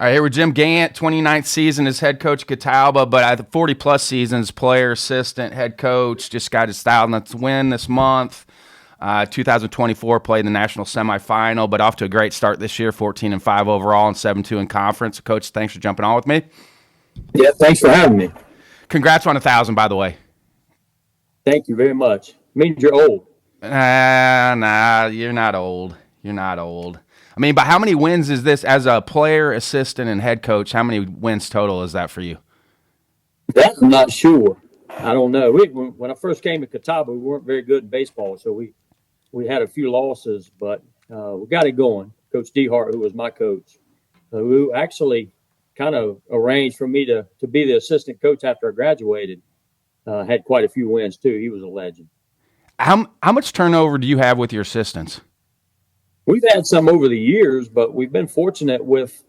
All right, here with Jim Gantt, 29th season as head coach at Catawba, but at 40-plus seasons, player, assistant, head coach, just got his 1,000th win this month. 2024 played in the national semifinal, but off to a great start this year, 14-5 overall and 7-2 in conference. Coach, thanks for jumping on with me. Yeah, thanks for having me. Congrats on 1,000, by the way. Thank you very much. Means you're old. Nah, you're not old. You're not old. I mean, but how many wins is this as a player, assistant, and head coach? How many wins total is that for you? That I'm not sure. I don't know. When I first came to Catawba, we weren't very good in baseball, so we had a few losses, but we got it going. Coach D. Hart, who was my coach, who actually kind of arranged for me to be the assistant coach after I graduated, had quite a few wins too. He was a legend. How much turnover do you have with your assistants? We've had some over the years, but we've been fortunate with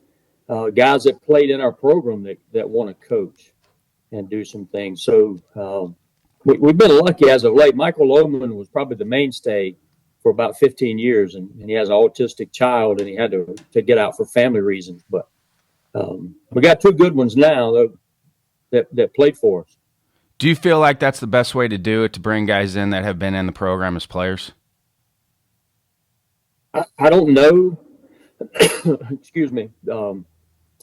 guys that played in our program that want to coach and do some things. So we've been lucky as of late. Michael Lohman was probably the mainstay for about 15 years, and he has an autistic child, and he had to get out for family reasons. But we got two good ones now that played for us. Do you feel like that's the best way to do it, to bring guys in that have been in the program as players? I don't know. Excuse me.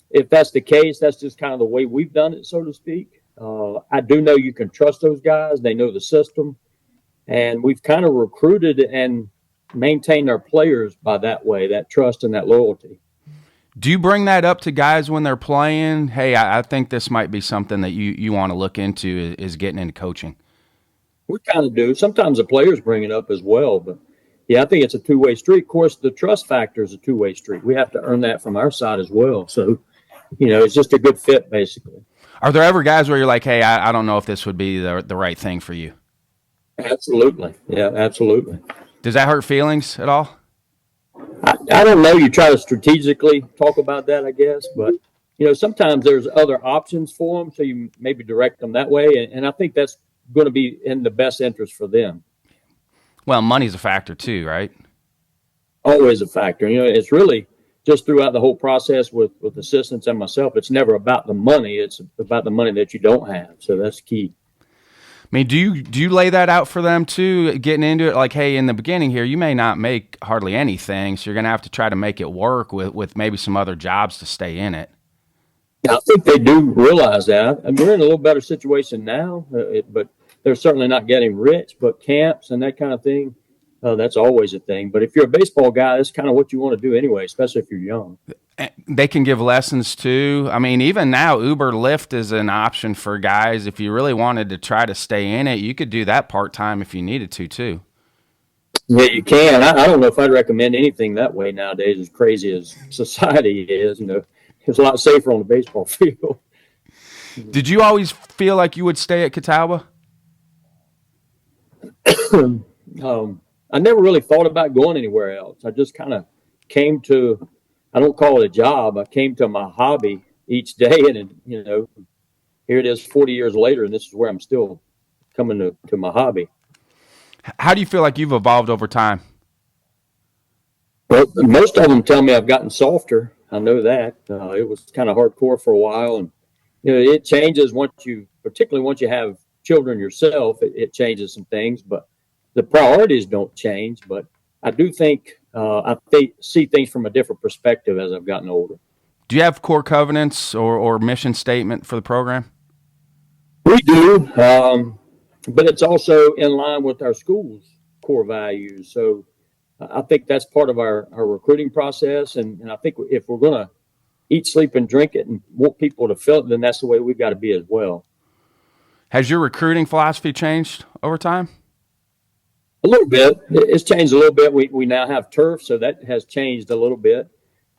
If that's the case, that's just kind of the way we've done it, so to speak. I do know you can trust those guys. They know the system. And we've kind of recruited and maintained our players by that way, that trust and that loyalty. Do you bring that up to guys when they're playing? Hey, I think this might be something that you want to look into is getting into coaching. We kind of do. Sometimes the players bring it up as well, but yeah, I think it's a two-way street. Of course, the trust factor is a two-way street. We have to earn that from our side as well. So, it's just a good fit, basically. Are there ever guys where you're like, hey, I don't know if this would be the right thing for you? Absolutely. Yeah, absolutely. Does that hurt feelings at all? I don't know. You try to strategically talk about that, I guess. But, sometimes there's other options for them, so you maybe direct them that way. And I think that's going to be in the best interest for them. Well, money's a factor too, right? Always a factor. It's really just throughout the whole process with assistants and myself, it's never about the money. It's about the money that you don't have. So that's key. I mean, do you lay that out for them too, getting into it? Like, hey, in the beginning here, you may not make hardly anything, so you're going to have to try to make it work with maybe some other jobs to stay in it. I think they do realize that. And we're in a little better situation now, but they're certainly not getting rich. But camps and that kind of thing, that's always a thing. But if you're a baseball guy, that's kind of what you want to do anyway, especially if you're young. They can give lessons too. I mean, even now, Uber Lyft is an option for guys. If you really wanted to try to stay in it, you could do that part-time if you needed to too. Yeah, you can. I don't know if I'd recommend anything that way nowadays, as crazy as society is. It's a lot safer on the baseball field. Did you always feel like you would stay at Catawba? I never really thought about going anywhere else. I just kind of came to, I don't call it a job. I came to my hobby each day, and here it is 40 years later, and this is where I'm still coming to my hobby. How do you feel like you've evolved over time? Well, most of them tell me I've gotten softer. I know that. It was kind of hardcore for a while, and it changes particularly once you have children yourself. It changes some things, but the priorities don't change. But I do think I see things from a different perspective as I've gotten older. Do you have core covenants or mission statement for the program? We do, but it's also in line with our school's core values. So I think that's part of our recruiting process. And I think if we're going to eat, sleep, and drink it and want people to feel it, then that's the way we've got to be as well. Has your recruiting philosophy changed over time? A little bit. It's changed a little bit. We now have turf, so that has changed a little bit,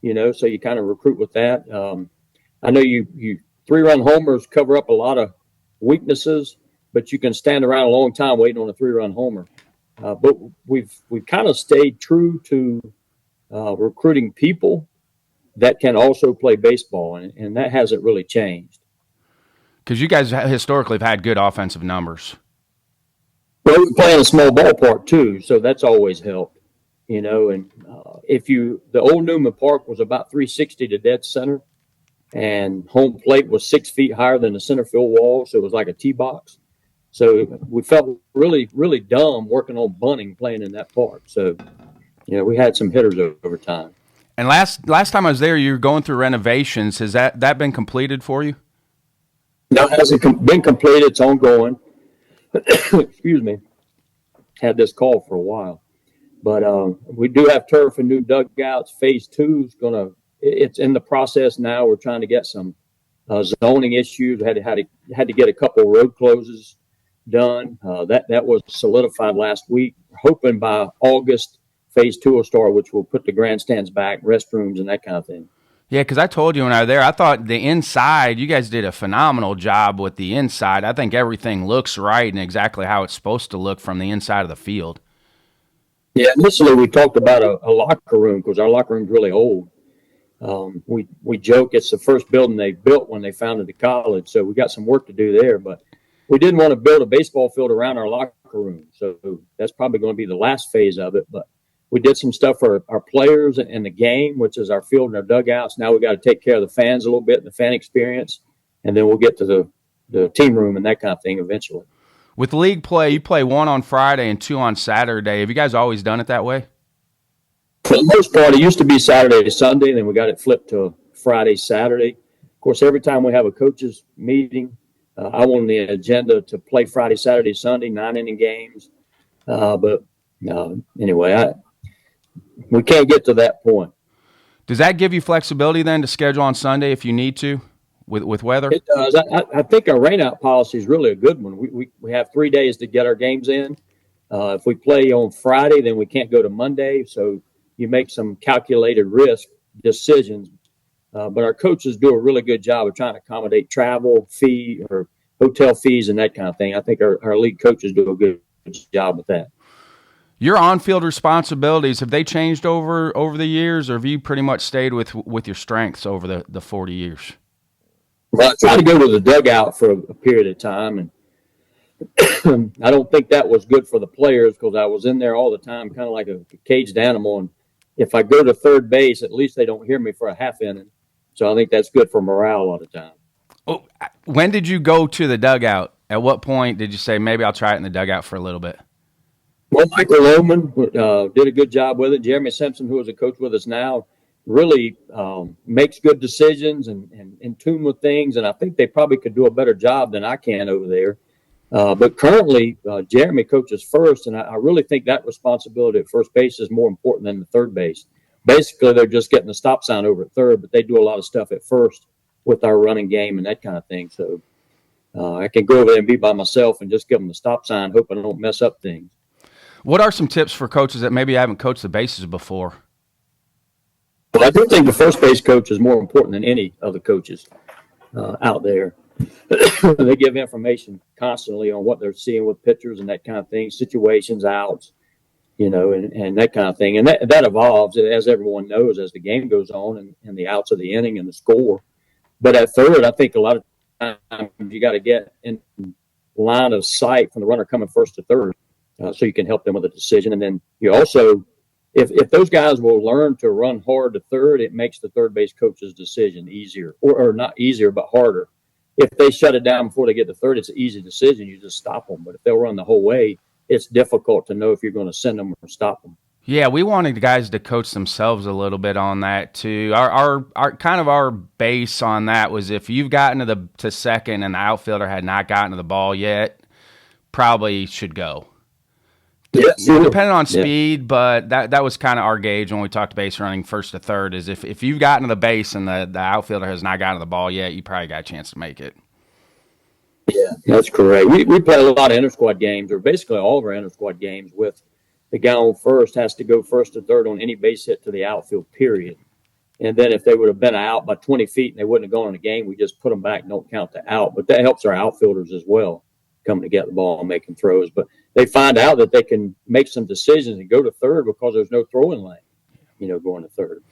so you kind of recruit with that. I know you 3-run homers cover up a lot of weaknesses, but you can stand around a long time waiting on a 3-run homer. But we've kind of stayed true to recruiting people that can also play baseball, and that hasn't really changed. Because you guys historically have had good offensive numbers. Well, we play in a small ballpark too, so that's always helped. And the old Newman Park was about 360 to dead center, and home plate was 6 feet higher than the center field wall, so it was like a tee box. So we felt really, really dumb working on bunting playing in that park. So, we had some hitters over time. And last time I was there, you were going through renovations. Has that been completed for you? No, it hasn't been completed. It's ongoing. Excuse me. Had this call for a while. But we do have turf and new dugouts. Phase 2 is it's in the process now. We're trying to get some zoning issues. Had to get a couple of road closes done. That was solidified last week. Hoping by August, phase 2 will start, which will put the grandstands back, restrooms, and that kind of thing. Yeah, because I told you when I was there, I thought the inside, you guys did a phenomenal job with the inside. I think everything looks right and exactly how it's supposed to look from the inside of the field. Yeah, initially we talked about a locker room because our locker room's really old. We joke it's the first building they built when they founded the college, so we got some work to do there. But we didn't want to build a baseball field around our locker room, so that's probably going to be the last phase of it. But we did some stuff for our players and the game, which is our field and our dugouts. Now we got to take care of the fans a little bit and the fan experience, and then we'll get to the team room and that kind of thing eventually. With league play, you play 1 on Friday and 2 on Saturday. Have you guys always done it that way? For the most part, it used to be Saturday to Sunday, and then we got it flipped to Friday, Saturday. Of course, every time we have a coaches meeting, I want the agenda to play Friday, Saturday, Sunday, 9-inning games. But anyway, we can't get to that point. Does that give you flexibility then to schedule on Sunday if you need to with weather? It does. I think our rainout policy is really a good one. We have 3 days to get our games in. If we play on Friday, then we can't go to Monday. So you make some calculated risk decisions. But our coaches do a really good job of trying to accommodate travel fee or hotel fees and that kind of thing. I think our league coaches do a good job with that. Your on-field responsibilities, have they changed over the years, or have you pretty much stayed with your strengths over the 40 years? Well, I tried to go to the dugout for a period of time, and I don't think that was good for the players because I was in there all the time, kind of like a caged animal. And if I go to third base, at least they don't hear me for a half inning. So I think that's good for morale a lot of time. Oh, when did you go to the dugout? At what point did you say, maybe I'll try it in the dugout for a little bit? Well, Michael Lohman did a good job with it. Jeremy Simpson, who is a coach with us now, really makes good decisions and in tune with things. And I think they probably could do a better job than I can over there. But currently, Jeremy coaches first, and I really think that responsibility at first base is more important than the third base. Basically, they're just getting the stop sign over at third, but they do a lot of stuff at first with our running game and that kind of thing. So I can go over there and be by myself and just give them the stop sign, hoping I don't mess up things. What are some tips for coaches that maybe haven't coached the bases before? Well, I do think the first base coach is more important than any of the coaches out there. They give information constantly on what they're seeing with pitchers and that kind of thing, situations, outs, and that kind of thing. And that evolves, as everyone knows, as the game goes on and the outs of the inning and the score. But at third, I think a lot of times you got to get in line of sight from the runner coming first to third so you can help them with a decision. And then you also, if those guys will learn to run hard to third, it makes the third base coach's decision easier, or not easier, but harder. If they shut it down before they get to third, it's an easy decision. You just stop them. But if they'll run the whole way, it's difficult to know if you're going to send them or stop them. Yeah, we wanted guys to coach themselves a little bit on that too. Our kind of our base on that was if you've gotten to second and the outfielder had not gotten to the ball yet, probably should go. Yeah, sure. Depending on speed, but that was kind of our gauge when we talked base running first to third is if you've gotten to the base and the outfielder has not gotten to the ball yet, you probably got a chance to make it. Yeah, that's correct. We play a lot of inter-squad games, or basically all of our inter-squad games, with the guy on first has to go first to third on any base hit to the outfield, period. And then if they would have been out by 20 feet and they wouldn't have gone in the game, we just put them back and don't count the out. But that helps our outfielders as well, coming to get the ball and making throws. But they find out that they can make some decisions and go to third because there's no throwing lane, going to third.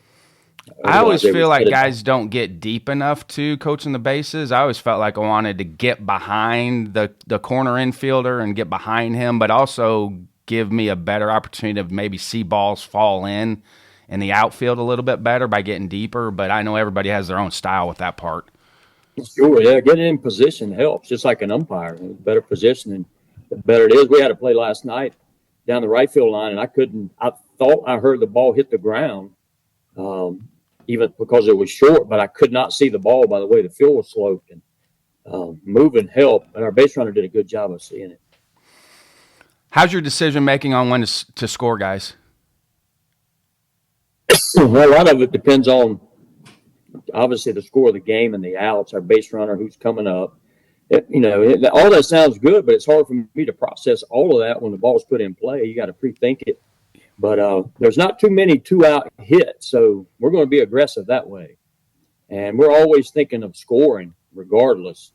I always feel like guys don't get deep enough to coaching the bases. I always felt like I wanted to get behind the corner infielder and get behind him, but also give me a better opportunity to maybe see balls fall in in the outfield a little bit better by getting deeper, but I know everybody has their own style with that part. Sure, yeah, getting in position helps, just like an umpire. The better positioning, the better it is. We had a play last night down the right field line, and I thought I heard the ball hit the ground, even because it was short, but I could not see the ball by the way the field was sloped. And moving helped, but our base runner did a good job of seeing it. How's your decision making on when to score, guys? Well, a lot of it depends on obviously the score of the game and the outs, our base runner, who's coming up. All that sounds good, but it's hard for me to process all of that when the ball's put in play. You got to pre-think it. But there's not too many two-out hits, so we're going to be aggressive that way. And we're always thinking of scoring regardless,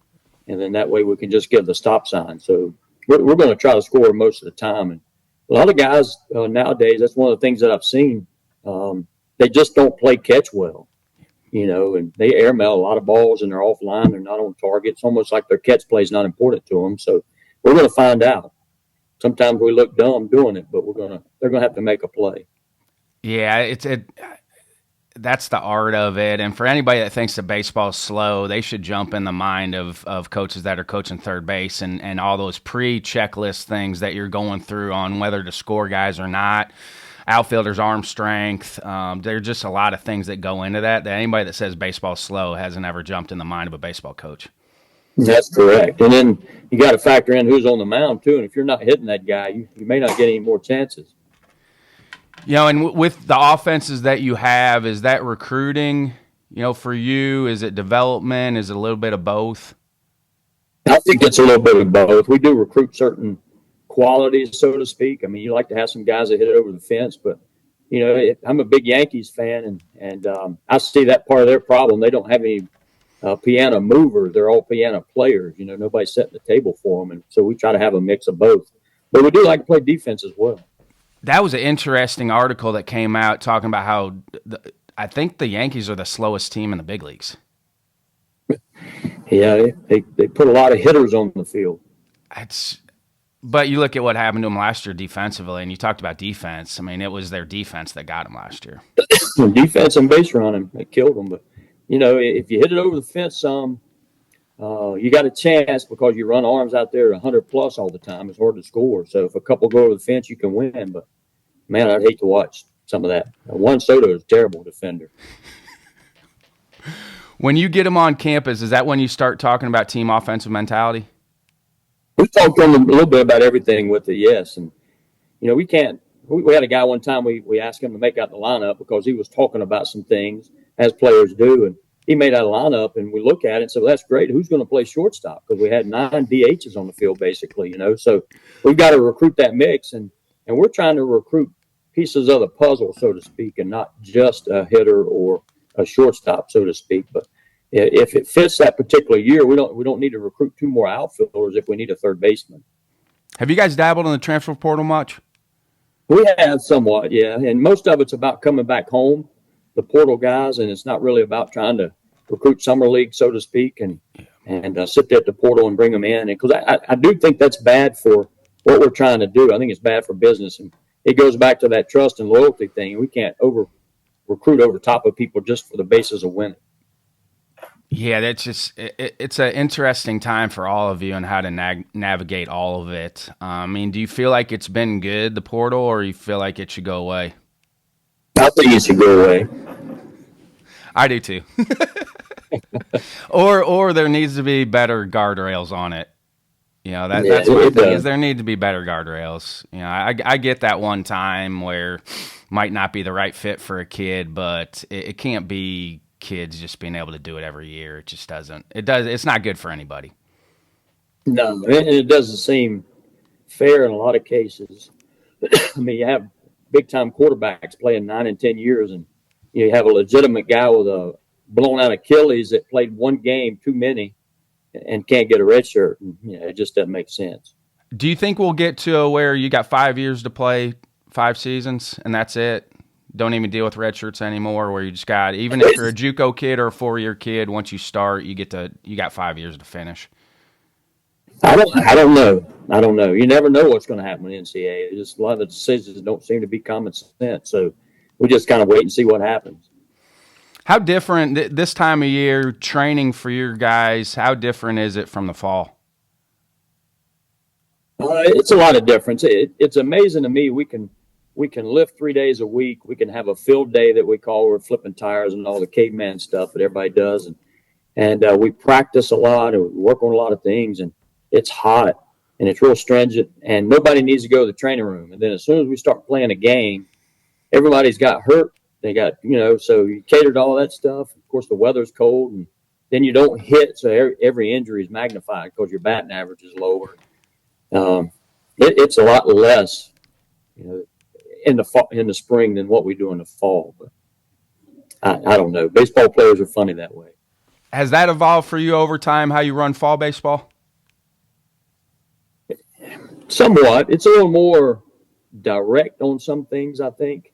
and then that way we can just give the stop sign. So we're going to try to score most of the time. And a lot of guys nowadays, that's one of the things that I've seen, they just don't play catch well. And they airmail a lot of balls and they're offline. They're not on target. It's almost like their catch play is not important to them. So we're going to find out. Sometimes we look dumb doing it, but they're going to have to make a play. Yeah, that's the art of it. And for anybody that thinks that baseball's slow, they should jump in the mind of coaches that are coaching third base and all those pre-checklist things that you're going through on whether to score guys or not. Outfielders' arm strength. There's just a lot of things that go into that anybody that says baseball's slow hasn't ever jumped in the mind of a baseball coach. That's correct. And then you got to factor in who's on the mound, too. And if you're not hitting that guy, you may not get any more chances. And with the offenses that you have, is that recruiting, for you? Is it development? Is it a little bit of both? I think it's a little bit of both. We do recruit certain qualities, so to speak. I mean, you like to have some guys that hit it over the fence, but I'm a big Yankees fan, and I see that part of their problem. They don't have any piano movers. They're all piano players. Nobody's setting the table for them, and so we try to have a mix of both. But we do like to play defense as well. That was an interesting article that came out talking about how I think the Yankees are the slowest team in the big leagues. Yeah, they put a lot of hitters on the field. But you look at what happened to them last year defensively, and you talked about defense. I mean, it was their defense that got them last year. Defense and base running, it killed them. But, if you hit it over the fence some, you got a chance because you run arms out there 100-plus all the time. It's hard to score. So if a couple go over the fence, you can win. But, man, I'd hate to watch some of that. Juan Soto is a terrible defender. When you get them on campus, is that when you start talking about team offensive mentality? We talked to them a little bit about everything with it, yes. And, we can't – we had a guy one time, we asked him to make out the lineup because he was talking about some things, as players do, and he made out a lineup, and we look at it and said, well, that's great. Who's going to play shortstop? Because we had 9 DHs on the field, basically, So we've got to recruit that mix, and we're trying to recruit pieces of the puzzle, so to speak, and not just a hitter or a shortstop, so to speak. But if it fits that particular year, we don't need to recruit 2 more outfielders if we need a third baseman. Have you guys dabbled in the transfer portal much? We have somewhat, yeah. And most of it's about coming back home, the portal guys, and it's not really about trying to recruit summer league, so to speak, and sit there at the portal and bring them in. And because I do think that's bad for what we're trying to do. I think it's bad for business, and it goes back to that trust and loyalty thing. We can't recruit over top of people just for the basis of winning. Yeah, that's just it's an interesting time for all of you and how to navigate all of it. I mean, do you feel like it's been good, the portal, or you feel like it should go away? I think it should go away. I do too. or there needs to be better guardrails on it. That's my thing is there need to be better guardrails. I get that one time where might not be the right fit for a kid, but it can't be kids just being able to do it every year. It just doesn't. It's not good for anybody. No, and it doesn't seem fair in a lot of cases. I mean, you have big-time quarterbacks playing 9 and 10 years, and you have a legitimate guy with a blown-out Achilles that played 1 game too many and can't get a red shirt. And, it just doesn't make sense. Do you think we'll get to where you got 5 years to play, 5 seasons, and that's it? Don't even deal with red shirts anymore, where you just got, even if you're a JUCO kid or a 4-year kid, once you start, you got 5 years to finish. I don't know. You never know what's going to happen with NCAA. Just a lot of the decisions don't seem to be common sense. So we just kind of wait and see what happens. How different this time of year training for your guys? How different is it from the fall? It's a lot of difference. It's amazing to me. We can lift 3 days a week. We can have a field day that we call we're flipping tires and all the caveman stuff that everybody does, and we practice a lot and we work on a lot of things. And it's hot and it's real stringent, and nobody needs to go to the training room. And then as soon as we start playing a game, everybody's got hurt. They got, so you cater to all that stuff. Of course, the weather's cold, and then you don't hit, so every injury is magnified because your batting average is lower. It's a lot less, in the spring than what we do in the fall. But I don't know. Baseball players are funny that way. Has that evolved for you over time, how you run fall baseball? Somewhat. It's a little more direct on some things, I think.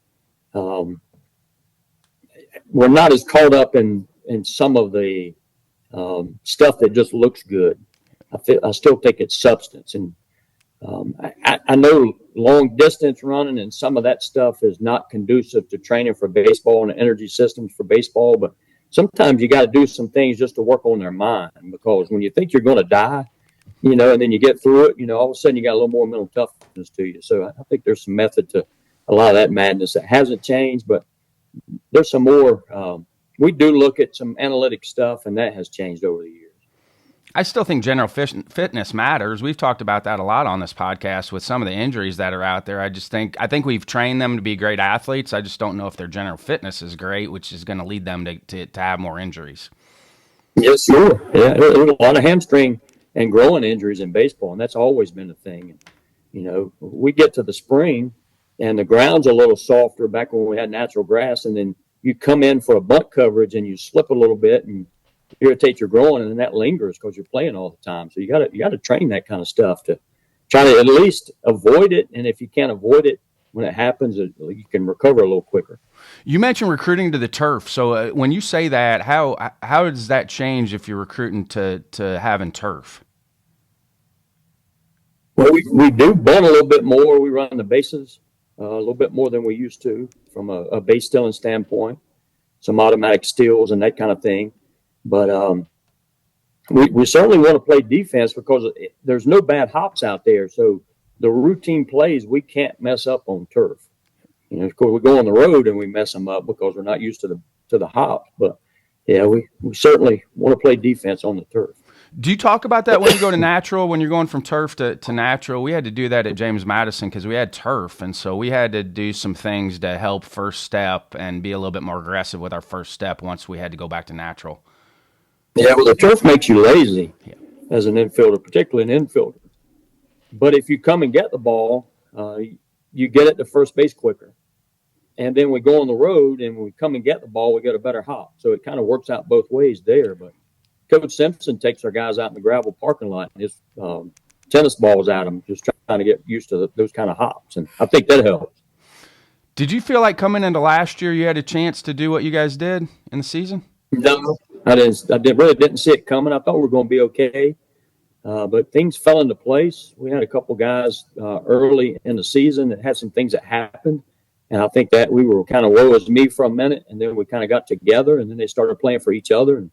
We're not as caught up in some of the stuff that just looks good. I still think it's substance. And I know long distance running and some of that stuff is not conducive to training for baseball and energy systems for baseball, but sometimes you got to do some things just to work on their mind, because when you think you're going to die, and then you get through it, all of a sudden you got a little more mental toughness to you. So I think there's some method to a lot of that madness that hasn't changed, but there's some more. We do look at some analytic stuff, and that has changed over the years. I still think general fitness matters. We've talked about that a lot on this podcast with some of the injuries that are out there. I think we've trained them to be great athletes. I just don't know if their general fitness is great, which is going to lead them to have more injuries. Yes, sure. Yeah, there's a lot of hamstring and growing injuries in baseball, and that's always been a thing. We get to the spring, and the ground's a little softer back when we had natural grass, and then you come in for a bunt coverage and you slip a little bit and irritate your groin, and then that lingers because you're playing all the time. So you got to train that kind of stuff to try to at least avoid it. And if you can't avoid it, when it happens, you can recover a little quicker. You mentioned recruiting to the turf. So when you say that, how does that change if you're recruiting to having turf? Well, we do bunt a little bit more. We run the bases a little bit more than we used to from a base stealing standpoint, some automatic steals and that kind of thing. But we certainly want to play defense because there's no bad hops out there. So the routine plays we can't mess up on turf. Of course, we go on the road and we mess them up because we're not used to the hops. But yeah, we certainly want to play defense on the turf. Do you talk about that when you go to natural, when you're going from turf to natural? We had to do that at James Madison because we had turf, and so we had to do some things to help first step and be a little bit more aggressive with our first step once we had to go back to natural. Yeah, well, the turf makes you lazy as an infielder, particularly an infielder. But if you come and get the ball, you get it to first base quicker. And then we go on the road, and when we come and get the ball, we get a better hop. So it kind of works out both ways there. But Coach Simpson takes our guys out in the gravel parking lot and his tennis balls at them, just trying to get used to those kind of hops. And I think that helps. Did you feel like coming into last year you had a chance to do what you guys did in the season? No, I really didn't see it coming. I thought we were going to be okay. But things fell into place. We had a couple guys early in the season that had some things that happened. And I think that we were kind of woe is me for a minute. And then we kind of got together, and then they started playing for each other. And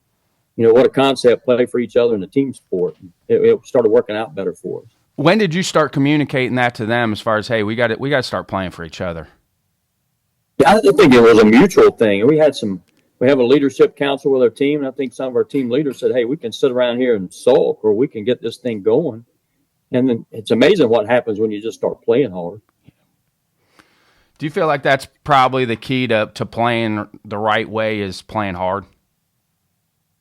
what a concept, play for each other in a team sport. It started working out better for us. When did you start communicating that to them as far as, hey, we got to start playing for each other? Yeah, I think it was a mutual thing. We have a leadership council with our team, and I think some of our team leaders said, hey, we can sit around here and sulk, or we can get this thing going. And then it's amazing what happens when you just start playing hard. Do you feel like that's probably the key to playing the right way is playing hard?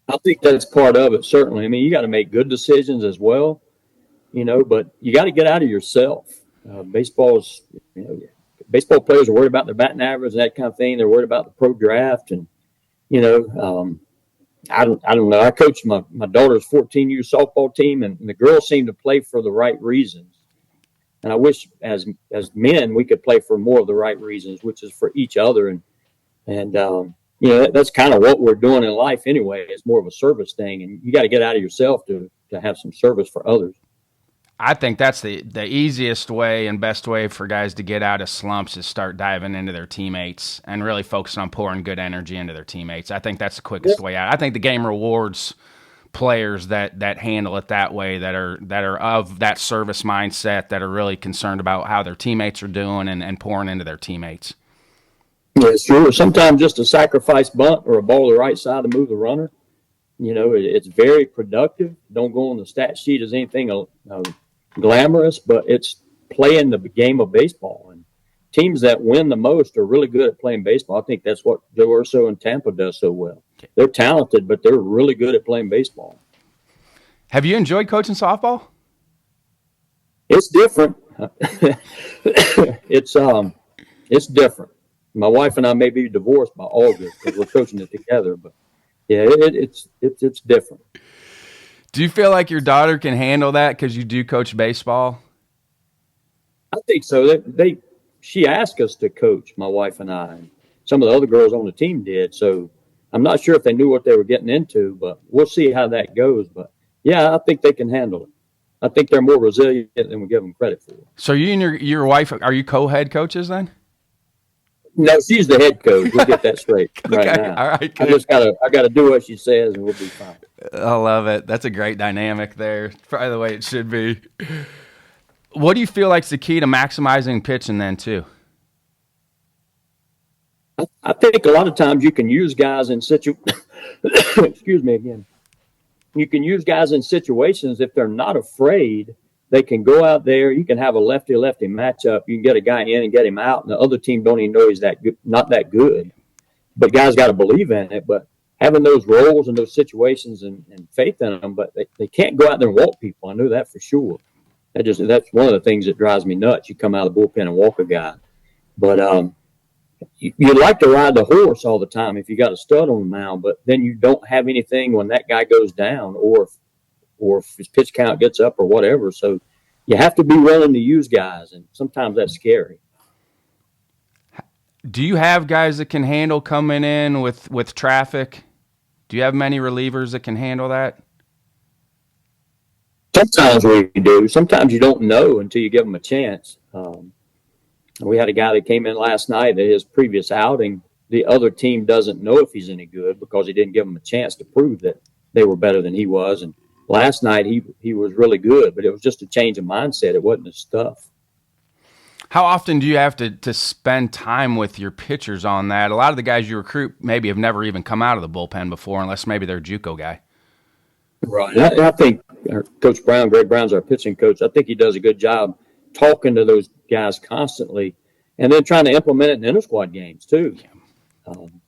I think that's part of it, certainly. I mean, you got to make good decisions as well, but you got to get out of yourself. Baseball players are worried about their batting average and that kind of thing. They're worried about the pro draft. And, I don't know. I coached my daughter's 14U softball team, and the girls seem to play for the right reasons. And I wish as men we could play for more of the right reasons, which is for each other. And that's kind of what we're doing in life anyway. It's more of a service thing, and you got to get out of yourself to have some service for others. I think that's the easiest way and best way for guys to get out of slumps is start diving into their teammates and really focus on pouring good energy into their teammates. I think that's the quickest way out. I think the game rewards players that handle it that way, that are of that service mindset, that are really concerned about how their teammates are doing and pouring into their teammates. Yeah, sure. Sometimes just a sacrifice bunt or a ball to the right side to move the runner, it's very productive. Don't go on the stat sheet as anything glamorous, but it's playing the game of baseball. And teams that win the most are really good at playing baseball. I think that's what Joe Urso in Tampa does so well. They're talented, but they're really good at playing baseball. Have you enjoyed coaching softball? It's different. It's different. My wife and I may be divorced by August because we're coaching it together, but yeah, it's different. Do you feel like your daughter can handle that because you do coach baseball? I think so. She asked us to coach, my wife and I. And some of the other girls on the team did. So I'm not sure if they knew what they were getting into, but we'll see how that goes. But yeah, I think they can handle it. I think they're more resilient than we give them credit for. So you and your wife, are you co-head coaches then? No, she's the head coach. We'll get that straight right now. All right. I gotta do what she says, and we'll be fine. I love it. That's a great dynamic there. Probably the way it should be. What do you feel like's the key to maximizing pitching then too? I think a lot of times you can use guys in excuse me again. You can use guys in situations if they're not afraid. They can go out there. You can have a lefty-lefty matchup. You can get a guy in and get him out, and the other team don't even know he's that good, not that good. But guys got to believe in it. But having those roles and those situations and faith in them, but they can't go out there and walk people. I know that for sure. That's one of the things that drives me nuts. You come out of the bullpen and walk a guy. But you like to ride the horse all the time if you got a stud on the mound, but then you don't have anything when that guy goes down or if his pitch count gets up or whatever. So you have to be willing to use guys, and sometimes that's scary. Do you have guys that can handle coming in with traffic? Do you have many relievers that can handle that? Sometimes we do. Sometimes you don't know until you give them a chance. We had a guy that came in last night at his previous outing. The other team doesn't know if he's any good because he didn't give them a chance to prove that they were better than he was. And last night he was really good, but it was just a change of mindset. It wasn't his stuff. How often do you have to spend time with your pitchers on that? A lot of the guys you recruit maybe have never even come out of the bullpen before, unless maybe they're a JUCO guy. Right. I think Coach Brown, Greg Brown's our pitching coach. I think he does a good job talking to those guys constantly and then trying to implement it in inter-squad games too.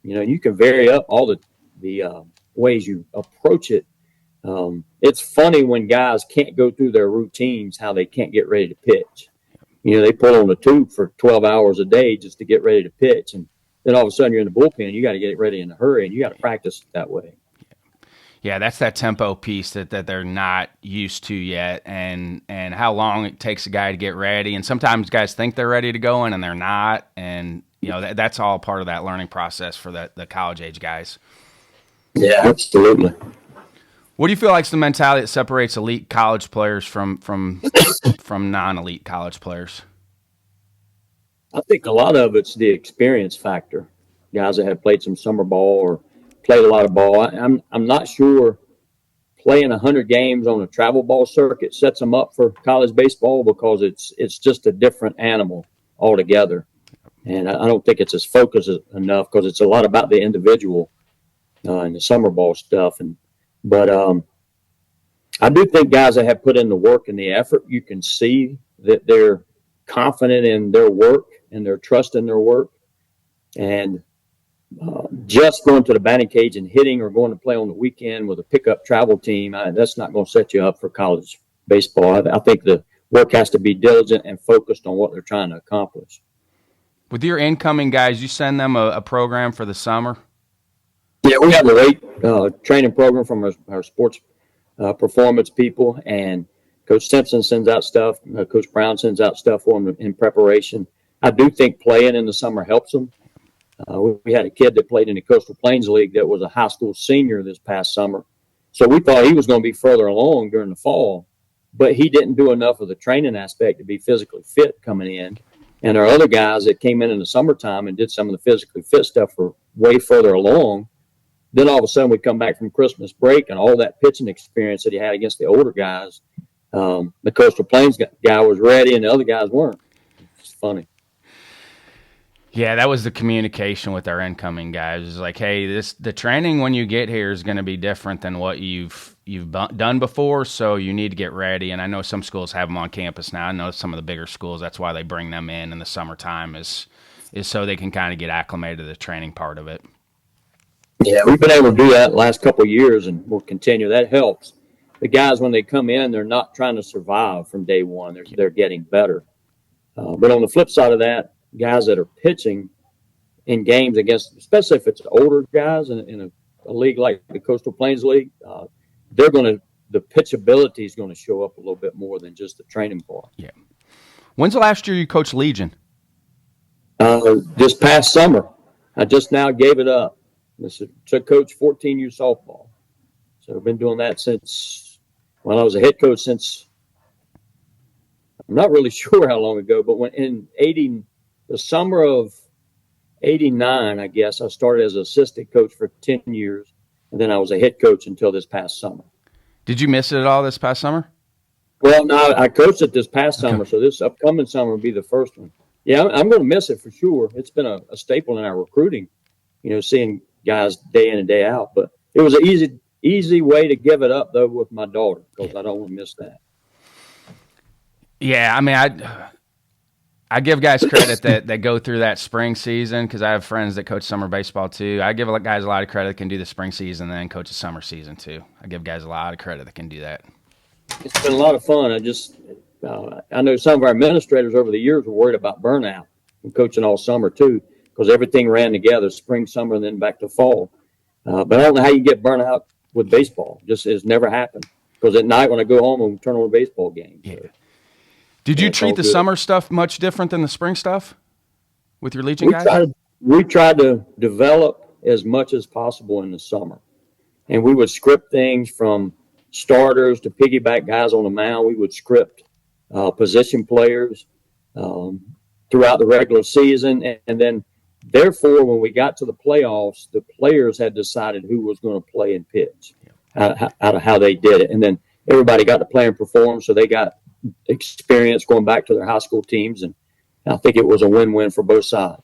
You can vary up all the ways you approach it. It's funny when guys can't go through their routines, how they can't get ready to pitch. They pull on the tube for 12 hours a day just to get ready to pitch. And then all of a sudden you're in the bullpen and you got to get it ready in a hurry and you got to practice it that way. Yeah, that's that tempo piece that they're not used to yet, and how long it takes a guy to get ready. And sometimes guys think they're ready to go in and they're not. And, that's all part of that learning process for the college-age guys. Yeah, absolutely. What do you feel like is the mentality that separates elite college players from non-elite college players? I think a lot of it's the experience factor. Guys that have played some summer ball or played a lot of ball. I'm not sure playing 100 games on a travel ball circuit sets them up for college baseball because it's just a different animal altogether. And I don't think it's as focused enough because it's a lot about the individual and the summer ball stuff. But I do think guys that have put in the work and the effort, you can see that they're confident in their work and their trust in their work. And just going to the batting cage and hitting or going to play on the weekend with a pickup travel team, that's not going to set you up for college baseball. I think the work has to be diligent and focused on what they're trying to accomplish. With your incoming guys, you send them a program for the summer? Yeah, we have a great training program from our sports performance people, and Coach Simpson sends out stuff. Coach Brown sends out stuff for them in preparation. I do think playing in the summer helps them. We had a kid that played in the Coastal Plains League that was a high school senior this past summer. So we thought he was going to be further along during the fall. but he didn't do enough of the training aspect to be physically fit coming in. And our other guys that came in the summertime and did some of the physically fit stuff were way further along. Then all of a sudden we come back from Christmas break and all that pitching experience that he had against the older guys, the Coastal Plains guy was ready and the other guys weren't. It's funny. Yeah, that was the communication with our incoming guys. It's like, hey, the training when you get here is going to be different than what you've done before, so you need to get ready. And I know some schools have them on campus now. I know some of the bigger schools, that's why they bring them in the summertime is so they can kind of get acclimated to the training part of it. Yeah, we've been able to do that the last couple of years, and we'll continue. That helps. The guys, when they come in, they're not trying to survive from day one. They're getting better. But on the flip side of that, guys that are pitching in games against, especially if it's older guys in a league like the Coastal Plains League, the pitchability is going to show up a little bit more than just the training part. Yeah. When's the last year you coached Legion? This past summer. I just now gave it up. To coach 14U softball. So I've been doing that since, I was a head coach since, I'm not really sure how long ago, but when in the summer of 89, I guess, I started as an assistant coach for 10 years, and then I was a head coach until this past summer. Did you miss it at all this past summer? Well, no, I coached it this past summer, so this upcoming summer will be the first one. Yeah, I'm going to miss it for sure. It's been a staple in our recruiting, seeing guys day in and day out. But it was an easy way to give it up, though, with my daughter, because I don't want to miss that. Yeah, I mean, I give guys credit that go through that spring season, because I have friends that coach summer baseball too. I give guys a lot of credit that can do the spring season and then coach the summer season too. I give guys a lot of credit that can do that. It's been a lot of fun. I know some of our administrators over the years were worried about burnout from coaching all summer too, because everything ran together, spring, summer, and then back to fall. But I don't know how you get burnout with baseball. Just has never happened, because at night when I go home and turn on a baseball game. Yeah. Did you treat the summer stuff much different than the spring stuff with your Legion guys? We tried to develop as much as possible in the summer. And we would script things from starters to piggyback guys on the mound. We would script position players throughout the regular season. And then, therefore, when we got to the playoffs, the players had decided who was going to play and pitch out of how they did it. And then everybody got to play and perform, so they got experience going back to their high school teams, and I think it was a win-win for both sides.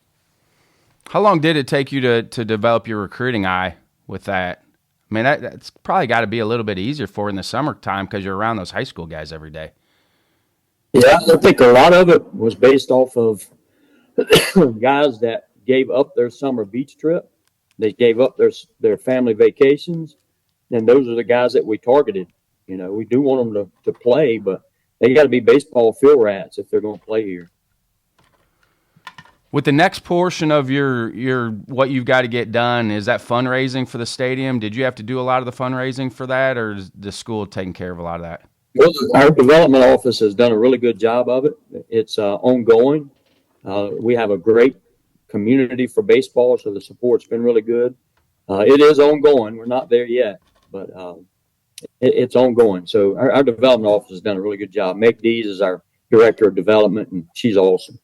How long did it take you to develop your recruiting eye with that? I mean, that's probably got to be a little bit easier for in the summertime because you're around those high school guys every day. Yeah, I think a lot of it was based off of guys that gave up their summer beach trip. They gave up their family vacations, and those are the guys that we targeted. We do want them to play, but they got to be baseball field rats if they're going to play here. With the next portion of your what you've got to get done, is that fundraising for the stadium? Did you have to do a lot of the fundraising for that, or is the school taking care of a lot of that? Well, our development office has done a really good job of it. It's ongoing. We have a great community for baseball, so the support's been really good. It is ongoing. We're not there yet, but it's ongoing. So our development office has done a really good job. Meg Dees is our director of development, and she's awesome.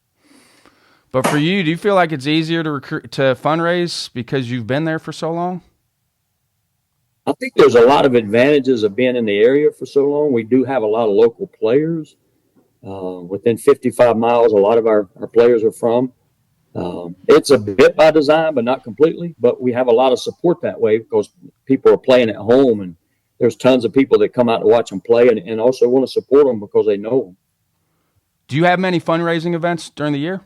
But for you, do you feel like it's easier to fundraise because you've been there for so long? I think there's a lot of advantages of being in the area for so long. We do have a lot of local players. Within 55 miles, a lot of our players are from. It's a bit by design, but not completely. But we have a lot of support that way because people are playing at home, and there's tons of people that come out to watch them play and also want to support them because they know them. Do you have many fundraising events during the year?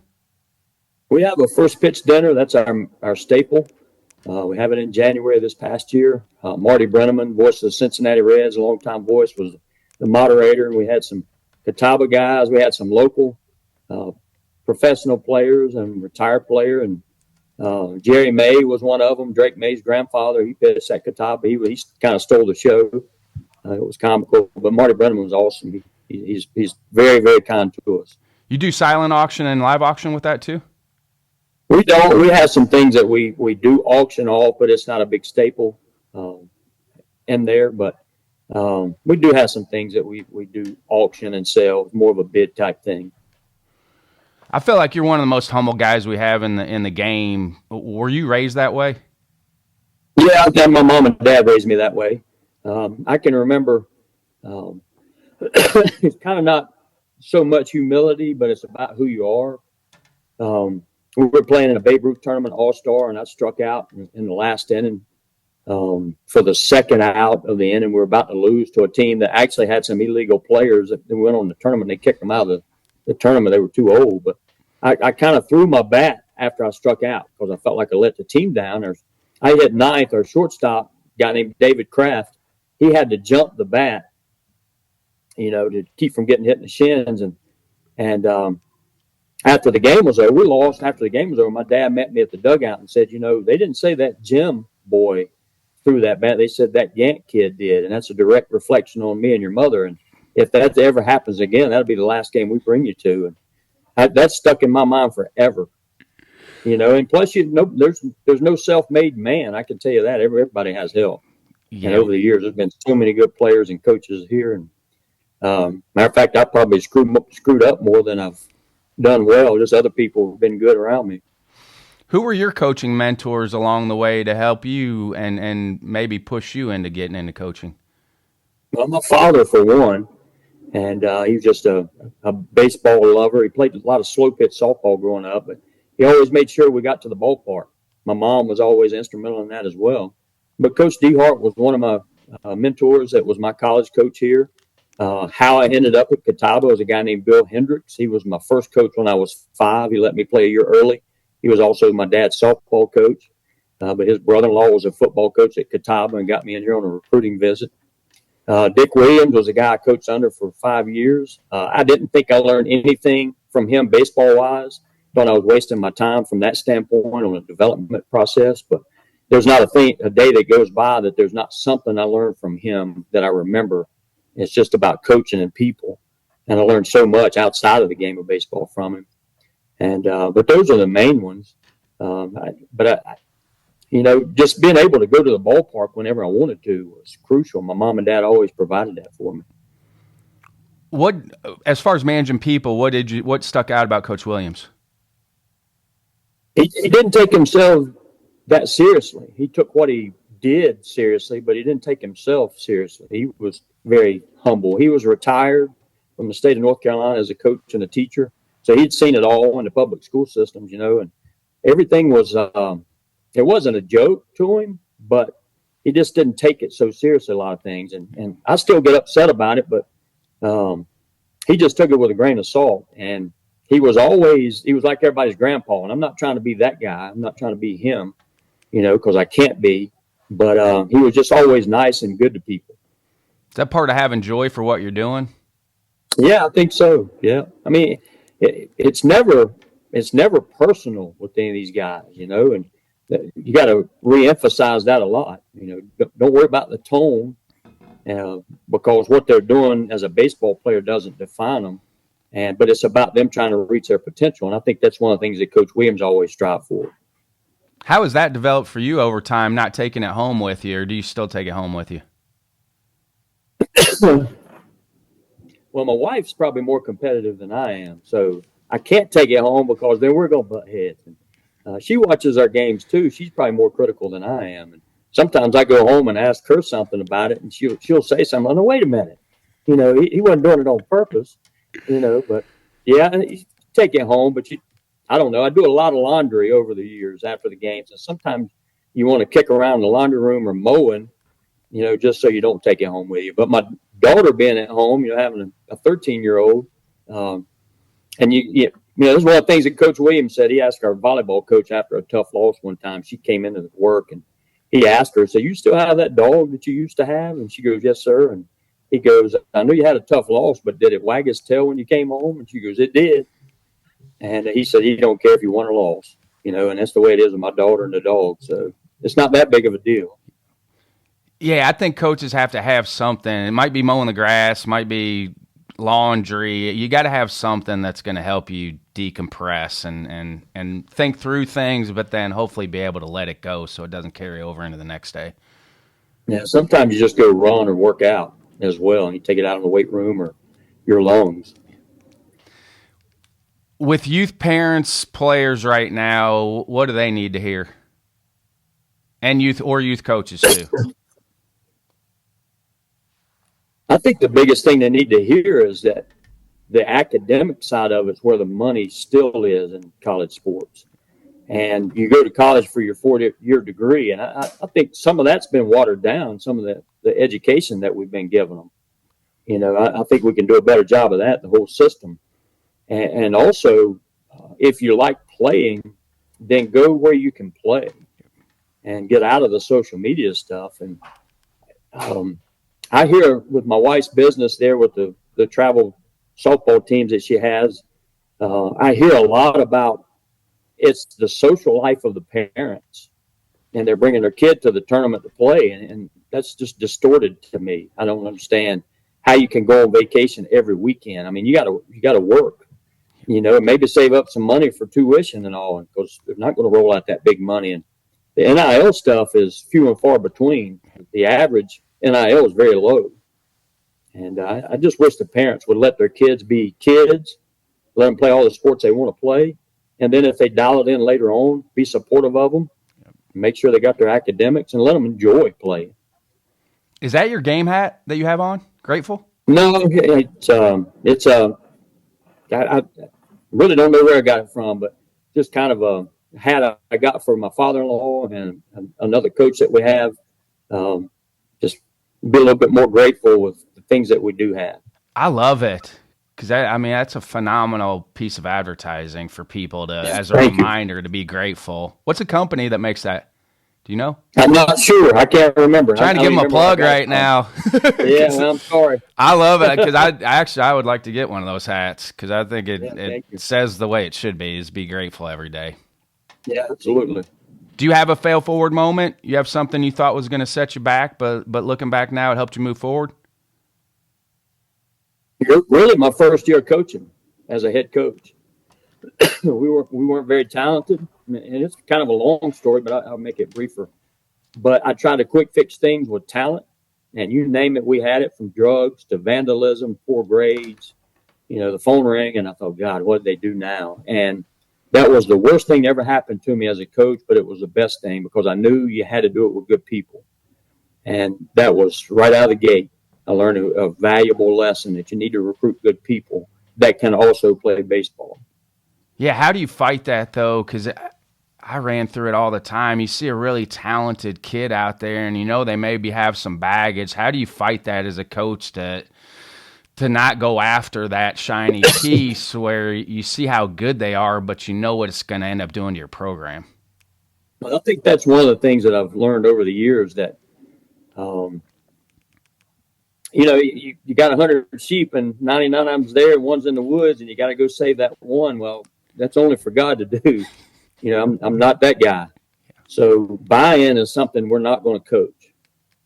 We have a first pitch dinner. That's our staple. We have it in January this past year. Marty Brenneman, voice of the Cincinnati Reds, a longtime voice, was the moderator. And we had some Catawba guys. We had some local professional players and retired player. And Jerry May was one of them. Drake May's grandfather. He pitched at Catawba. He kind of stole the show. It was comical. But Marty Brenneman was awesome. He's very, very kind to us. You do silent auction and live auction with that too? We don't. We have some things that we do auction off, but it's not a big staple in there. But We do have some things that we do auction and sell, more of a bid type thing. I feel like you're one of the most humble guys we have in the game. Were you raised that way? Yeah, my mom and dad raised me that way. I can remember it's kind of not so much humility, but it's about who you are. We were playing in a Babe Ruth tournament All-Star, and I struck out in the last inning for the second out of the inning. We were about to lose to a team that actually had some illegal players that went on the tournament. They kicked them out of the tournament. They were too old. But I kind of threw my bat after I struck out because I felt like I let the team down. I hit ninth. Our shortstop, a guy named David Kraft, he had to jump the bat, to keep from getting hit in the shins. And after the game was over, we lost. After the game was over, my dad met me at the dugout and said, they didn't say that Jim boy threw that bat. They said that Gantt kid did. And that's a direct reflection on me and your mother. And if that ever happens again, that'll be the last game we bring you to. And that's stuck in my mind forever. And plus, there's no self-made man. I can tell you that. Everybody has help. Yeah. And over the years, there's been so many good players and coaches here. And matter of fact, I probably screwed up more than I've done well. Just other people have been good around me. Who were your coaching mentors along the way to help you and maybe push you into getting into coaching? Well, my father, for one, and he was just a baseball lover. He played a lot of slow pitch softball growing up, but he always made sure we got to the ballpark. My mom was always instrumental in that as well. But Coach DeHart was one of my mentors. That was my college coach here. How I ended up at Catawba was a guy named Bill Hendricks. He was my first coach when I was 5. He let me play a year early. He was also my dad's softball coach. But his brother-in-law was a football coach at Catawba and got me in here on a recruiting visit. Dick Williams was a guy I coached under for 5 years. I didn't think I learned anything from him baseball-wise. Thought I was wasting my time from that standpoint on a development process. But there's not a day that goes by that there's not something I learned from him that I remember. It's just about coaching and people. And I learned so much outside of the game of baseball from him. And but those are the main ones. Just being able to go to the ballpark whenever I wanted to was crucial. My mom and dad always provided that for me. What, as far as managing people, what stuck out about Coach Williams? He didn't take himself that seriously. He took what he did seriously, but he didn't take himself seriously. He was very humble. He was retired from the state of North Carolina as a coach and a teacher. So he'd seen it all in the public school systems, and everything was, it wasn't a joke to him, but he just didn't take it so seriously, a lot of things. And I still get upset about it, but he just took it with a grain of salt. And he was like everybody's grandpa. And I'm not trying to be that guy. I'm not trying to be him, because I can't be. But he was just always nice and good to people. Is that part of having joy for what you're doing? Yeah, I think so. Yeah. I mean, it's never personal with any of these guys, and you got to reemphasize that a lot. Don't worry about the tone, because what they're doing as a baseball player doesn't define them, but it's about them trying to reach their potential. And I think that's one of the things that Coach Williams always strive for. How has that developed for you over time, not taking it home with you, or do you still take it home with you? Well, my wife's probably more competitive than I am, so I can't take it home because then we're going to butt heads. And, she watches our games too. She's probably more critical than I am. And sometimes I go home and ask her something about it, and she'll say something. No, wait a minute. He wasn't doing it on purpose. But yeah, you take it home. But I don't know. I do a lot of laundry over the years after the games, and sometimes you want to kick around the laundry room or mowing, just so you don't take it home with you. But my daughter being at home, having a 13-year-old, and this is one of the things that Coach Williams said. He asked our volleyball coach after a tough loss one time. She came into work, and he asked her, "So you still have that dog that you used to have?" And she goes, "Yes, sir." And he goes, "I know you had a tough loss, but did it wag its tail when you came home?" And she goes, "It did." And he said he don't care if you won or lost, and that's the way it is with my daughter and the dog. So it's not that big of a deal. Yeah, I think coaches have to have something. It might be mowing the grass, might be laundry. You got to have something that's going to help you decompress and think through things, but then hopefully be able to let it go so it doesn't carry over into the next day. Yeah, sometimes you just go run or work out, as well. And you take it out in the weight room or your lungs. With youth parents, players right now, what do they need to hear? And youth coaches too. I think the biggest thing they need to hear is that the academic side of it is where the money still is in college sports. And you go to college for your 4-year degree. And I think some of that's been watered down, some of the education that we've been giving them. You know, I think we can do a better job of that, the whole system. And also, if you like playing, then go where you can play and get out of the social media stuff. And I hear with my wife's business there with the travel softball teams that she has, I hear a lot about it's the social life of the parents. And they're bringing their kid to the tournament to play. And that's just distorted to me. I don't understand how you can go on vacation every weekend. I mean, you got to work. You know, maybe save up some money for tuition and all, because they're not going to roll out that big money. And the NIL stuff is few and far between. The average NIL is very low. And I just wish the parents would let their kids be kids, let them play all the sports they want to play. And then if they dial it in later on, be supportive of them, make sure they got their academics, and let them enjoy playing. Is that your game hat that you have on? Grateful? No, it's I really don't know where I got it from, but just kind of a hat I got for my father-in-law and another coach that we have. Just be a little bit more grateful with the things that we do have. I love it because I mean that's a phenomenal piece of advertising for people to, as a reminder, to be grateful. What's a company that makes that? Do you know? I'm not sure. I can't remember. Trying to give them a plug right now. Yeah, I'm sorry. I love it because I would like to get one of those hats because I think it says the way it should be, is be grateful every day. Yeah, absolutely. Do you have a fail forward moment? You have something you thought was going to set you back, but looking back now, it helped you move forward? Really, my first year coaching as a head coach. we weren't very talented, and it's kind of a long story, but I'll make it briefer. But I tried to quick fix things with talent, and you name it, we had it, from drugs to vandalism, poor grades, the phone rang, and I thought, God, what did they do now? And that was the worst thing that ever happened to me as a coach, but it was the best thing because I knew you had to do it with good people. And that was right out of the gate. I learned a valuable lesson that you need to recruit good people that can also play baseball. Yeah, how do you fight that, though? Because I ran through it all the time. You see a really talented kid out there, and they maybe have some baggage. How do you fight that as a coach to not go after that shiny piece where you see how good they are, but you know what it's going to end up doing to your program? Well, I think that's one of the things that I've learned over the years, that you got 100 sheep and 99 of them's there and one's in the woods, and you got to go save that one. Well, that's only for God to do. I'm not that guy. So buy-in is something we're not going to coach.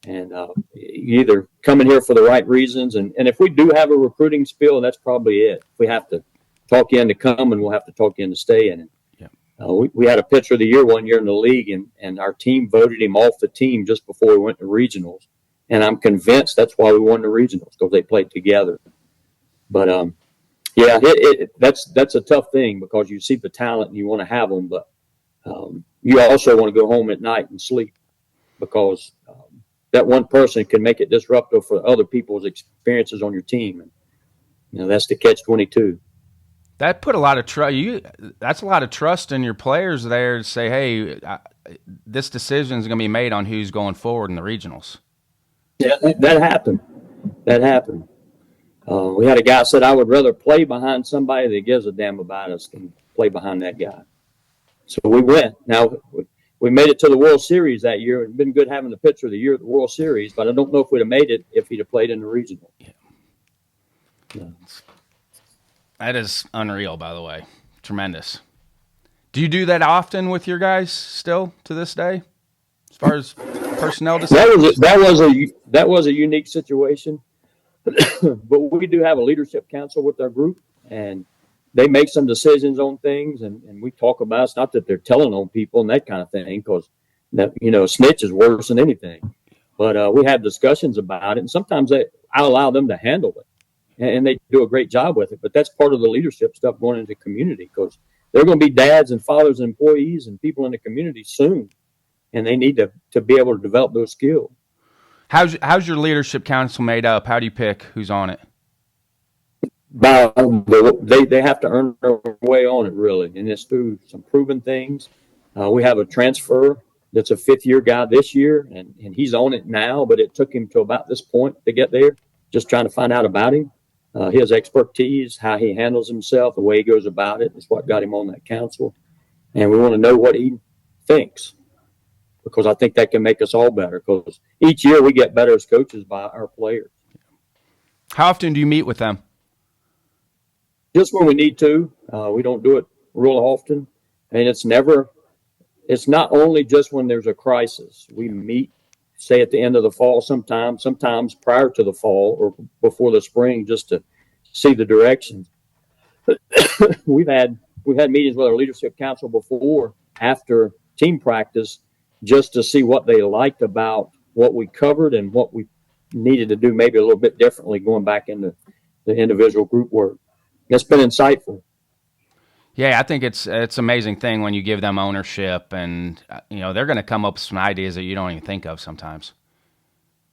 And you either come in here for the right reasons. And if we do have a recruiting spiel, that's probably it. If we have to talk you into coming, we'll have to talk you into staying. Yeah. We had a pitcher of the year one year in the league, and our team voted him off the team just before we went to regionals. And I'm convinced that's why we won the regionals, because they played together. But that's a tough thing, because you see the talent and you want to have them, but you also want to go home at night and sleep, because that one person can make it disruptive for other people's experiences on your team. And that's the catch-22. That put a lot of trust. That's a lot of trust in your players there to say, hey, this decision is going to be made on who's going forward in the regionals. Yeah, that happened. We had a guy said, I would rather play behind somebody that gives a damn about us than play behind that guy. So we went. Now, we made it to the World Series that year. It's been good having the pitcher of the year at the World Series, but I don't know if we'd have made it if he'd have played in the regional. Yeah. That is unreal, by the way. Tremendous. Do you do that often with your guys still to this day, as far as personnel decisions? That was a unique situation, but we do have a leadership council with our group, and they make some decisions on things, and we talk about it. It's not that they're telling on people and that kind of thing, because a snitch is worse than anything. But we have discussions about it, and sometimes I allow them to handle it, and they do a great job with it. But that's part of the leadership stuff going into the community, because they're going to be dads and fathers and employees and people in the community soon, and they need to be able to develop those skills. How's your leadership council made up? How do you pick who's on it? They have to earn their way on it, really, and it's through some proven things. We have a transfer that's a fifth-year guy this year, and he's on it now, but it took him to about this point to get there, just trying to find out about him. His expertise, how he handles himself, the way he goes about it is what got him on that council. And we want to know what he thinks, because I think that can make us all better, because each year we get better as coaches by our players. How often do you meet with them? Just when we need to. We don't do it real often. And it's not only just when there's a crisis. We meet, say, at the end of the fall sometimes prior to the fall or before the spring, just to see the direction. We've had meetings with our leadership council before, after team practice, just to see what they liked about what we covered and what we needed to do maybe a little bit differently going back into the individual group work. It's been insightful. Yeah, I think it's an amazing thing when you give them ownership, and they're going to come up with some ideas that you don't even think of sometimes.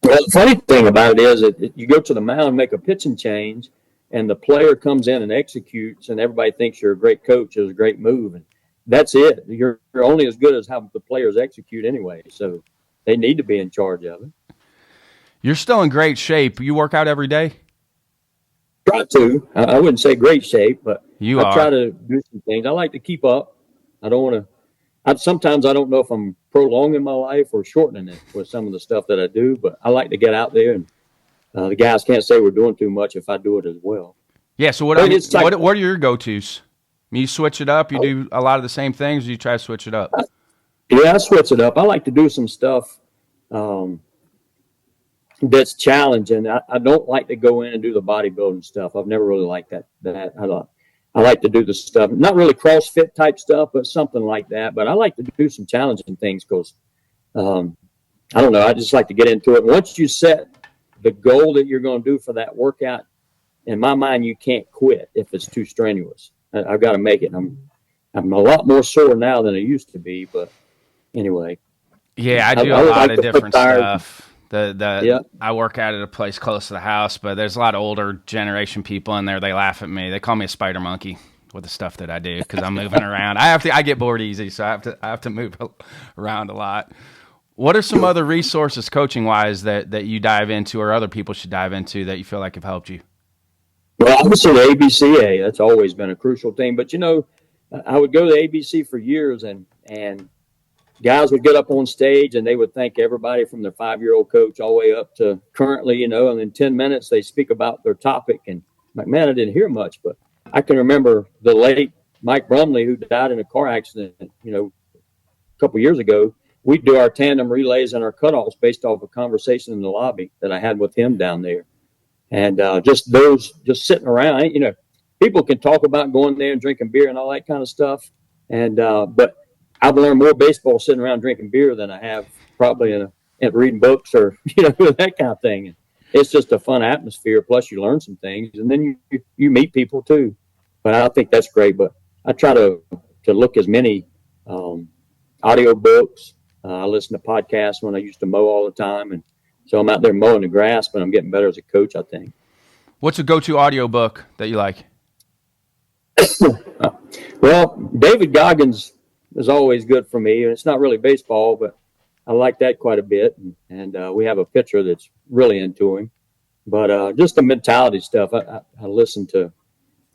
Well, the funny thing about it is that you go to the mound, make a pitching change, and the player comes in and executes, and everybody thinks you're a great coach. It was a great move, and that's it. You're only as good as how the players execute anyway, so they need to be in charge of it. You're still in great shape. You work out every day? Try to. I wouldn't say great shape, but I try to do some things. I like to keep up. I don't want to. Sometimes I don't know if I'm prolonging my life or shortening it with some of the stuff that I do, but I like to get out there, and the guys can't say we're doing too much if I do it as well. Yeah. So what are your go-tos? You switch it up. You do a lot of the same things. Or you try to switch it up. Yeah, I switch it up. I like to do some stuff that's challenging. I don't like to go in and do the bodybuilding stuff. I've never really liked that. I like to do the stuff, not really CrossFit type stuff, but something like that. But I like to do some challenging things because, I don't know, I just like to get into it. Once you set the goal that you're going to do for that workout, in my mind, you can't quit if it's too strenuous. I've got to make it. I'm a lot more sore now than I used to be, but anyway. Yeah, I do a lot of different stuff. I work out at a place close to the house, but there's a lot of older generation people in there. They laugh at me. They call me a spider monkey with the stuff that I do because I'm moving around. I get bored easy, so I have to move around a lot. What are some other resources coaching wise that you dive into or other people should dive into that you feel like have helped you? Well, obviously the ABCA, that's always been a crucial thing. But I would go to the ABC for years, and guys would get up on stage and they would thank everybody from their 5-year-old coach all the way up to currently, and in 10 minutes they speak about their topic. And I'm like, man, I didn't hear much, but I can remember the late Mike Brumley, who died in a car accident, a couple years ago. We'd do our tandem relays and our cutoffs based off a conversation in the lobby that I had with him down there. And just sitting around, people can talk about going there and drinking beer and all that kind of stuff. And but I've learned more baseball sitting around drinking beer than I have probably in reading books or that kind of thing. And it's just a fun atmosphere. Plus, you learn some things, and then you meet people too. But I think that's great. But I try to look as many audio books. I listen to podcasts when I used to mow all the time, and so I'm out there mowing the grass. But I'm getting better as a coach, I think. What's a go-to audio book that you like? Well, David Goggins is always good for me. And it's not really baseball, but I like that quite a bit. And we have a pitcher that's really into him. But just the mentality stuff, I listen to.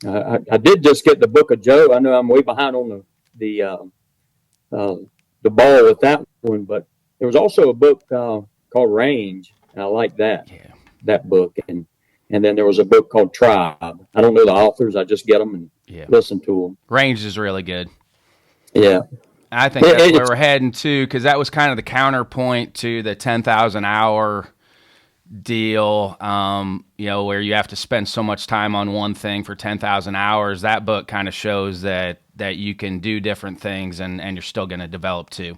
I did just get the Book of Joe. I know I'm way behind on the ball with that one, but there was also a book called Range, and I like that book. And then there was a book called Tribe. I don't know the authors. I just get them and listen to them. Range is really good. Yeah. I think that's where we're heading to, because that was kind of the counterpoint to the 10,000 hour deal, where you have to spend so much time on one thing for 10,000 hours. That book kind of shows that you can do different things and you're still going to develop too.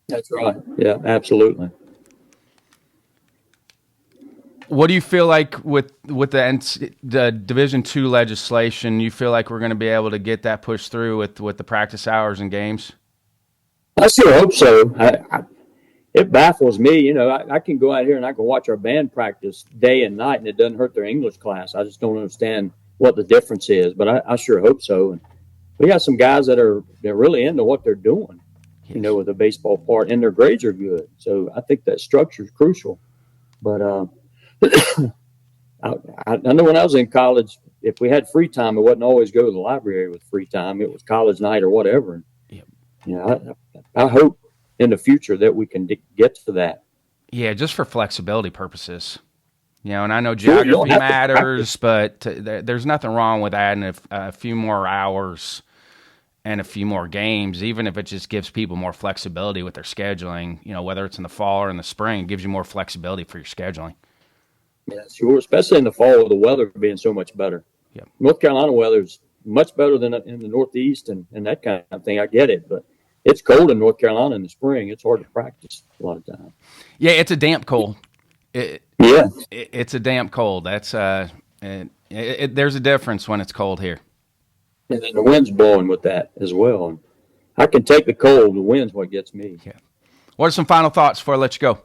That's right. Yeah, absolutely. What do you feel like with the Division II legislation? You feel like we're going to be able to get that pushed through with the practice hours and games? I sure hope so. It baffles me. You know, I can go out here and I can watch our band practice day and night, and it doesn't hurt their English class. I just don't understand what the difference is, but I sure hope so. And we got some guys they're really into what they're doing, you know, with the baseball part, and their grades are good. So I think that structure is crucial. But I know when I was in college, if we had free time, it wasn't always go to the library with free time. It was college night or whatever. Yep. You know, I hope in the future that we can get to that. Yeah, just for flexibility purposes. You know, and I know geography matters, but there's nothing wrong with adding a few more hours and a few more games, even if it just gives people more flexibility with their scheduling. You know, whether it's in the fall or in the spring, it gives you more flexibility for your scheduling. Yeah, sure. Especially in the fall with the weather being so much better. Yep. North Carolina weather is much better than in the Northeast and that kind of thing. I get it, but it's cold in North Carolina in the spring. It's hard to practice a lot of times. Yeah, it's a damp cold. It's a damp cold. That's there's a difference when it's cold here. And then the wind's blowing with that as well. And I can take the cold. The wind's what gets me. Yeah. What are some final thoughts before I let you go?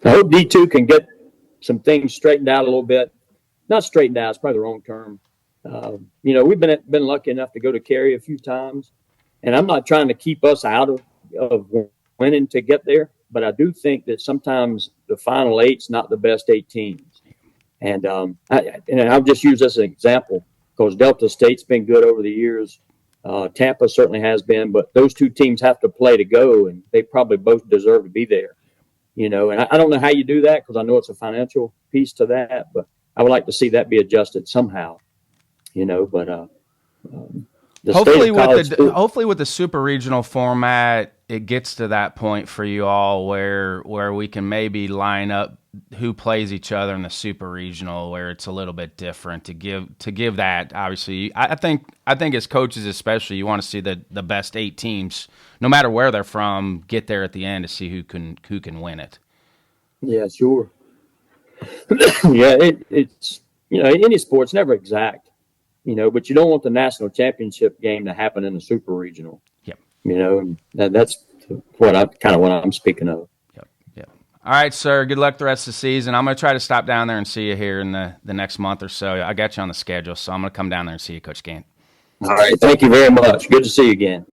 I hope D2 can get some things straightened out a little bit. Not straightened out, it's probably the wrong term. You know, we've been lucky enough to go to Cary a few times, and I'm not trying to keep us out of winning to get there, but I do think that sometimes the final eight's not the best 8 teams. And I'll just use this as an example because Delta State's been good over the years. Tampa certainly has been, but those 2 teams have to play to go, and they probably both deserve to be there. You know, and I don't know how you do that because I know it's a financial piece to that, but I would like to see that be adjusted somehow. You know, but hopefully with the super regional format, it gets to that point for you all where we can maybe line up who plays each other in the super regional, where it's a little bit different to give that. Obviously, I think as coaches especially, you want to see the best 8 teams, no matter where they're from, get there at the end to see who can win it. Yeah, sure. Yeah, it's you know, any sport's never exact. You know, but you don't want the national championship game to happen in the super regional. Yep. You know, and that's what I'm speaking of. Yep. All right, sir. Good luck the rest of the season. I'm going to try to stop down there and see you here in the next month or so. I got you on the schedule, so I'm going to come down there and see you, Coach Gantt. All right. Thank you very much. Good to see you again.